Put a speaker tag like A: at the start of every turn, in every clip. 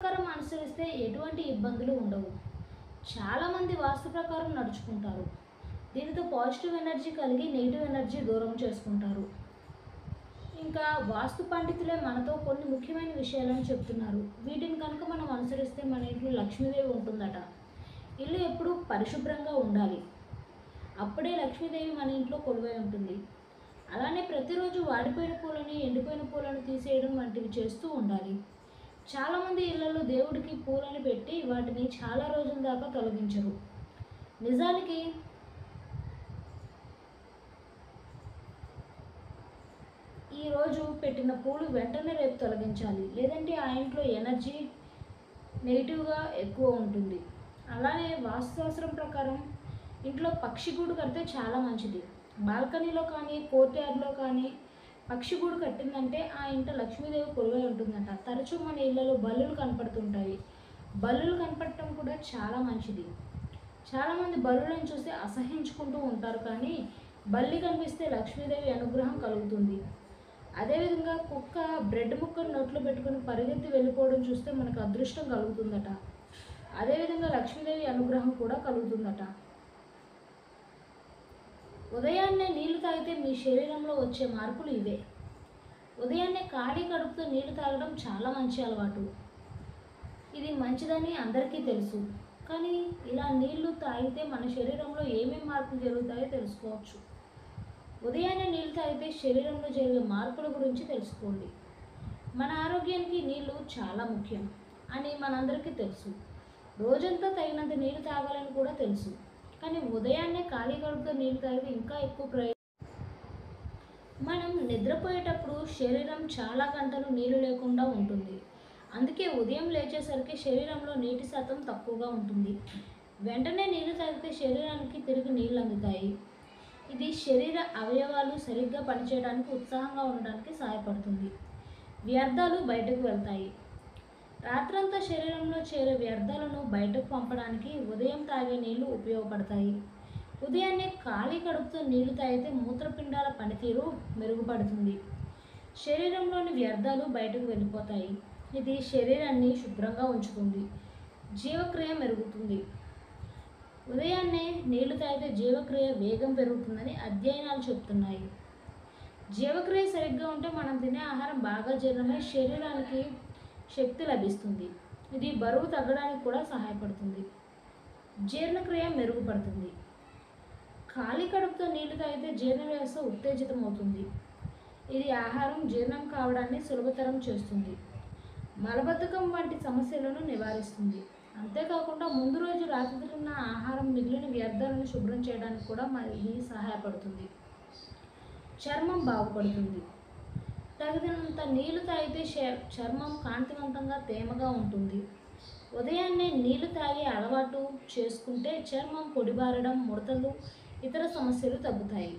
A: ప్రకారం అనుసరిస్తే ఎటువంటి ఇబ్బందులు ఉండవు. చాలామంది వాస్తు ప్రకారం నడుచుకుంటారు. దీనితో పాజిటివ్ ఎనర్జీ కలిగి నెగిటివ్ ఎనర్జీ దూరం చేసుకుంటారు. ఇంకా వాస్తు పండితులే మనతో కొన్ని ముఖ్యమైన విషయాలను చెప్తున్నారు. వీటిని కనుక మనం అనుసరిస్తే మన ఇంట్లో లక్ష్మీదేవి ఉంటుందట. ఇల్లు ఎప్పుడూ పరిశుభ్రంగా ఉండాలి. అప్పుడే లక్ష్మీదేవి మన ఇంట్లో కొలువై ఉంటుంది. అలానే ప్రతిరోజు వాడిపోయిన పూలని ఎండిపోయిన పూలను తీసేయడం వంటివి చేస్తూ ఉండాలి. చాలామంది ఇళ్లలో దేవుడికి పూలను పెట్టి వాటిని చాలా రోజుల దాకా తొలగించరు. నిజానికి ఈరోజు పెట్టిన పూలు వెంటనే రేపు తొలగించాలి, లేదంటే ఆ ఇంట్లో ఎనర్జీ నెగిటివ్గా ఎక్కువ ఉంటుంది. అలానే వాస్తుశాస్త్రం ప్రకారం ఇంట్లో పక్షి గూడు కడితే చాలా మంచిది. బాల్కనీలో కానీ కోర్ట్యార్డ్లో కానీ పక్షి గూడు కట్టిందంటే ఆ ఇంట లక్ష్మీదేవి కొలువై ఉంటుందంట. తరచూ మన ఇళ్లలో బల్లులు కనపడుతుంటాయి. బల్లులు కనపడటం కూడా చాలా మంచిది. చాలామంది బల్లులను చూసి అసహించుకుంటూ ఉంటారు, కానీ బల్లి కనిపిస్తే లక్ష్మీదేవి అనుగ్రహం కలుగుతుంది. అదేవిధంగా కుక్క బ్రెడ్ ముక్కను నోట్లో పెట్టుకుని పరిగెత్తి వెళ్ళిపోవడం చూస్తే మనకు అదృష్టం కలుగుతుందట. అదేవిధంగా లక్ష్మీదేవి అనుగ్రహం కూడా కలుగుతుందట. ఉదయాన్నే నీళ్లు తాగితే మీ శరీరంలో వచ్చే మార్పులు ఇవే. ఉదయాన్నే ఖాళీ కడుపుతో నీళ్లు తాగడం చాలా మంచి అలవాటు. ఇది మంచిదని అందరికీ తెలుసు, కానీ ఇలా నీళ్లు తాగితే మన శరీరంలో ఏమేమి మార్పులు జరుగుతాయో తెలుసుకోవచ్చు. ఉదయాన్నే నీళ్లు తాగితే శరీరంలో జరిగే మార్పుల గురించి తెలుసుకోండి. మన ఆరోగ్యానికి నీళ్లు చాలా ముఖ్యం అని మనందరికీ తెలుసు. రోజంతా తగినంత నీళ్లు తాగాలని కూడా తెలుసు, కానీ ఉదయాన్నే ఖాళీ కడుపుతో నీళ్లు తాగితే ఇంకా ఎక్కువ ప్రయోజనం. మనం నిద్రపోయేటప్పుడు శరీరం చాలా గంటలు నీళ్లు లేకుండా ఉంటుంది. అందుకే ఉదయం లేచేసరికి శరీరంలో నీటి శాతం తక్కువగా ఉంటుంది. వెంటనే నీళ్లు తాగితే శరీరానికి తిరిగి నీళ్లు అందుతాయి. ఇది శరీర అవయవాలు సరిగ్గా పనిచేయడానికి, ఉత్సాహంగా ఉండడానికి సహాయపడుతుంది. వ్యర్థాలు బయటకు వెళ్తాయి. రాత్రంతా శరీరంలో చేరే వ్యర్థాలను బయటకు పంపడానికి ఉదయం తాగే నీళ్లు ఉపయోగపడతాయి. ఉదయాన్నే ఖాళీ కడుపుతో నీళ్లు తాగితే మూత్రపిండాల పనితీరు మెరుగుపడుతుంది. శరీరంలోని వ్యర్థాలు బయటకు వెళ్ళిపోతాయి. ఇది శరీరాన్ని శుభ్రంగా ఉంచుతుంది. జీవక్రియ మెరుగుతుంది. ఉదయాన్నే నీళ్లు తాగితే జీవక్రియ వేగం పెరుగుతుందని అధ్యయనాలు చెబుతున్నాయి. జీవక్రియ సరిగ్గా ఉంటే మనం తినే ఆహారం బాగా జీర్ణమై శరీరానికి శక్తి లభిస్తుంది. ఇది బరువు తగ్గడానికి కూడా సహాయపడుతుంది. జీర్ణక్రియ మెరుగుపడుతుంది. ఖాళీ కడుపుతో నీళ్లు తాగితే జీర్ణ వ్యవస్థ ఉత్తేజితమవుతుంది. ఇది ఆహారం జీర్ణం కావడాన్ని సులభతరం చేస్తుంది. మలబద్ధకం వంటి సమస్యలను నివారిస్తుంది. అంతేకాకుండా ముందు రోజు రాత్రి తిన్న ఆహారం మిగిలిన వ్యర్థాలను శుభ్రం చేయడానికి కూడా ఇది సహాయపడుతుంది. చర్మం బాగుపడుతుంది. తగినంత నీళ్లు తాగితే చర్మం కాంతివంతంగా తేమగా ఉంటుంది. ఉదయాన్నే నీళ్లు తాగే అలవాటు చేసుకుంటే చర్మం పొడిబారడం, ముడతలు, ఇతర సమస్యలు తగ్గుతాయి.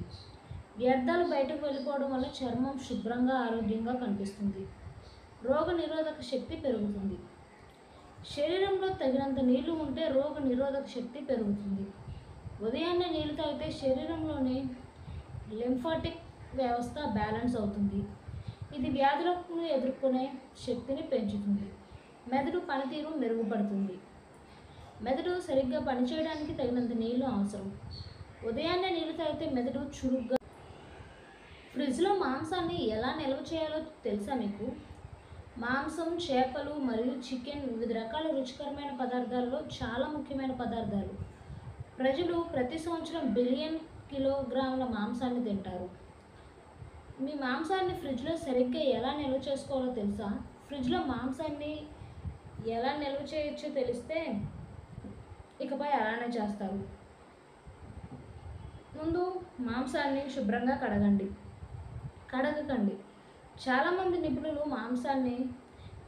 A: వ్యర్థాలు బయటకు వెళ్ళిపోవడం వల్ల చర్మం శుభ్రంగా ఆరోగ్యంగా కనిపిస్తుంది. రోగ నిరోధక శక్తి పెరుగుతుంది. శరీరంలో తగినంత నీళ్లు ఉంటే రోగ నిరోధక శక్తి పెరుగుతుంది. ఉదయాన్నే నీళ్లు తాగితే శరీరంలోని లింఫాటిక్ వ్యవస్థ బ్యాలెన్స్ అవుతుంది. ఇది వ్యాధులను ఎదుర్కొనే శక్తిని పెంచుతుంది. మెదడు పనితీరు మెరుగుపడుతుంది. మెదడు సరిగ్గా పనిచేయడానికి తగినంత నీళ్లు అవసరం. ఉదయాన్నే నీళ్లు తాగితే మెదడు చురుగ్గా. ఫ్రిడ్జ్లో మాంసాన్ని ఎలా నిల్వ చేయాలో తెలుసా మీకు? మాంసం, చేపలు మరియు చికెన్ వివిధ రకాల రుచికరమైన పదార్థాల్లో చాలా ముఖ్యమైన పదార్థాలు. ప్రజలు ప్రతి సంవత్సరం బిలియన్ కిలోగ్రాముల మాంసాన్ని తింటారు. మీ మాంసాన్ని ఫ్రిడ్జ్లో సరిగ్గా ఎలా నిల్వ చేసుకోవాలో తెలుసా? ఫ్రిడ్జ్లో మాంసాన్ని ఎలా నిల్వ చేయొచ్చో తెలిస్తే ఇకపై అలానే చేస్తారు. ముందు మాంసాన్ని శుభ్రంగా కడగకండి. చాలామంది నిపుణులు మాంసాన్ని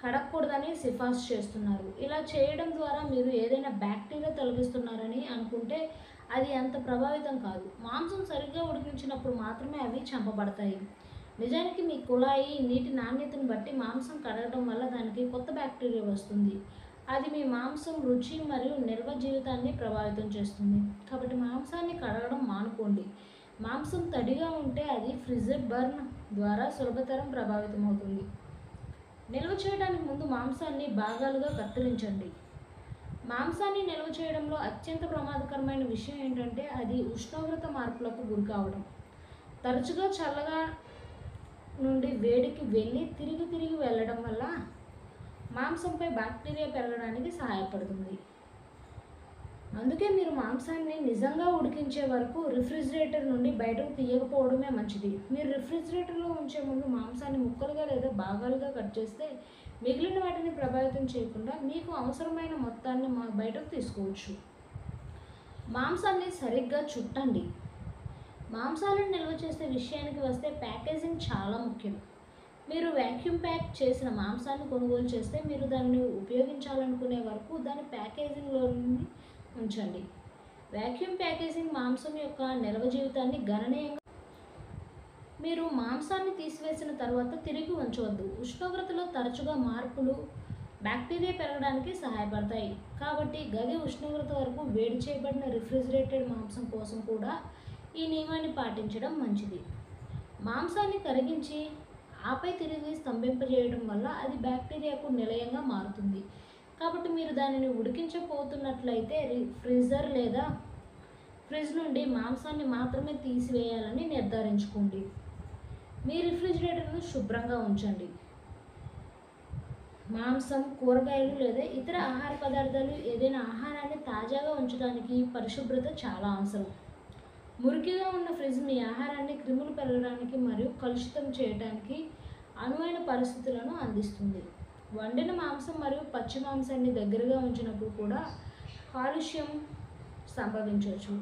A: కడగకూడదని సిఫార్సు చేస్తున్నారు. ఇలా చేయడం ద్వారా మీరు ఏదైనా బ్యాక్టీరియా తొలగిస్తున్నారని అనుకుంటే అది అంత ప్రభావితం కాదు. మాంసం సరిగ్గా ఉడికించినప్పుడు మాత్రమే అవి చంపబడతాయి. నిజానికి మీ కుళాయి నీటి నాణ్యతను బట్టి మాంసం కడగడం వల్ల దానికి కొత్త బ్యాక్టీరియా వస్తుంది. అది మీ మాంసం రుచి మరియు నిల్వ జీవితాన్ని ప్రభావితం చేస్తుంది. కాబట్టి మాంసాన్ని కడగడం మానుకోండి. మాంసం తడిగా ఉంటే అది ఫ్రిడ్జ్ బర్న్ ద్వారా సులభతరం ప్రభావితం అవుతుంది. నిల్వ చేయడానికి ముందు మాంసాన్ని భాగాలుగా కత్తిరించండి. మాంసాన్ని నిల్వ చేయడంలో అత్యంత ప్రమాదకరమైన విషయం ఏంటంటే అది ఉష్ణోగ్రత మార్పులకు గురి కావడం. తరచుగా చల్లగా నుండి వేడికి వెళ్ళి తిరిగి తిరిగి వెళ్ళడం వల్ల మాంసంపై బ్యాక్టీరియా పెరగడానికి సహాయపడుతుంది. అందుకే మీరు మాంసాన్ని నిజంగా ఉడికించే వరకు రిఫ్రిజిరేటర్ నుండి బయటకు తీయకపోవడమే మంచిది. మీరు రిఫ్రిజిరేటర్లో ఉంచే ముందు మాంసాన్ని ముక్కలుగా లేదా భాగాలుగా కట్ చేస్తే మిగిలిన వాటిని ప్రభావితం చేయకుండా మీకు అవసరమైన మొత్తాన్ని బయటకు తీసుకోవచ్చు. మాంసాన్ని సరిగ్గా చుట్టండి. మాంసాలను నిల్వ చేసే విషయానికి వస్తే ప్యాకేజింగ్ చాలా ముఖ్యం. మీరు వ్యాక్యూమ్ ప్యాక్ చేసిన మాంసాన్ని కొనుగోలు చేస్తే మీరు దానిని ఉపయోగించాలనుకునే వరకు దాని ప్యాకేజింగ్లో ఉంచండి. వ్యాక్యూమ్ ప్యాకేజింగ్ మాంసం యొక్క నిల్వ జీవితాన్ని గణనీయంగా. మీరు మాంసాన్ని తీసివేసిన తర్వాత తిరిగి ఉంచవద్దు. ఉష్ణోగ్రతలో తరచుగా మార్పులు బ్యాక్టీరియా పెరగడానికి సహాయపడతాయి. కాబట్టి గది ఉష్ణోగ్రత వరకు వేడి చేయబడిన రిఫ్రిజిరేటెడ్ మాంసం కోసం కూడా ఈ నియమాన్ని పాటించడం మంచిది. మాంసాన్ని కరిగించి ఆపై తిరిగి స్తంభింపజేయడం వల్ల అది బ్యాక్టీరియాకు నిలయంగా మారుతుంది. కాబట్టి మీరు దానిని ఉడికించబోతున్నట్లయితే ఫ్రీజర్ లేదా ఫ్రిడ్జ్ నుండి మాంసాన్ని మాత్రమే తీసివేయాలని నిర్ధారించుకోండి. మీ రిఫ్రిజిరేటర్ను శుభ్రంగా ఉంచండి. మాంసం, కూరగాయలు లేదా ఇతర ఆహార పదార్థాలు ఏదైనా ఆహారాన్ని తాజాగా ఉంచడానికి పరిశుభ్రత చాలా అవసరం. మురికిగా ఉన్న ఫ్రిడ్జ్ మీ ఆహారాన్ని క్రిములు పెరగడానికి మరియు కలుషితం చేయడానికి అనువైన పరిస్థితులను అందిస్తుంది. వండిన మాంసం మరియు పచ్చి మాంసాన్ని దగ్గరగా ఉంచినప్పుడు కూడా కాలుష్యం సంభవించవచ్చు.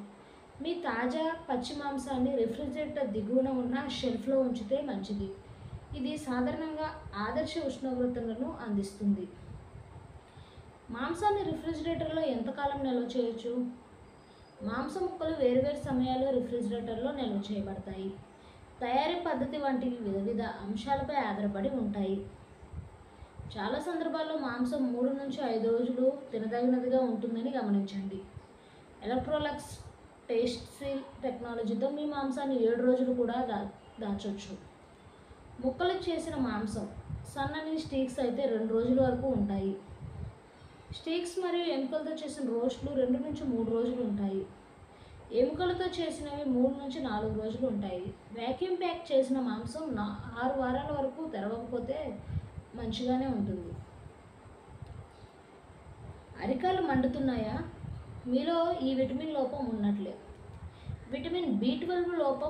A: మీ తాజా పచ్చి మాంసాన్ని రిఫ్రిజిరేటర్ దిగువన ఉన్న షెల్ఫ్లో ఉంచితే మంచిది. ఇది సాధారణంగా ఆదర్శ ఉష్ణోగ్రతలను అందిస్తుంది. మాంసాన్ని రిఫ్రిజిరేటర్లో ఎంతకాలం నిల్వ చేయొచ్చు? మాంసం ముక్కలు వేర్వేరు సమయాల్లో రిఫ్రిజిరేటర్లో నిల్వ చేయబడతాయి. తయారీ పద్ధతి వంటి వివిధ అంశాలపై ఆధారపడి ఉంటాయి. చాలా సందర్భాల్లో మాంసం 3 నుంచి 5 రోజులు తినదగినదిగా ఉంటుందని గమనించండి. ఎలక్ట్రోలక్స్ టేస్ట్ సీల్ టెక్నాలజీతో మీ మాంసాన్ని 7 రోజులు కూడా దాచొచ్చు. ముక్కలు చేసిన మాంసం సన్నని స్టీక్స్ అయితే 2 రోజుల వరకు ఉంటాయి. స్టీక్స్ మరియు ఎముకలతో చేసిన రోస్ట్లు 2 నుంచి 3 రోజులు ఉంటాయి. ఎముకలతో చేసినవి 3 నుంచి 4 రోజులు ఉంటాయి. వ్యాక్యూమ్ ప్యాక్ చేసిన మాంసం 6 వారాల వరకు తెరవకపోతే మంచిగానే ఉంటుంది. అరికాలు మండుతున్నాయా? మీలో ఈ విటమిన్ లోపం ఉన్నట్లే. విటమిన్ B12 లోపం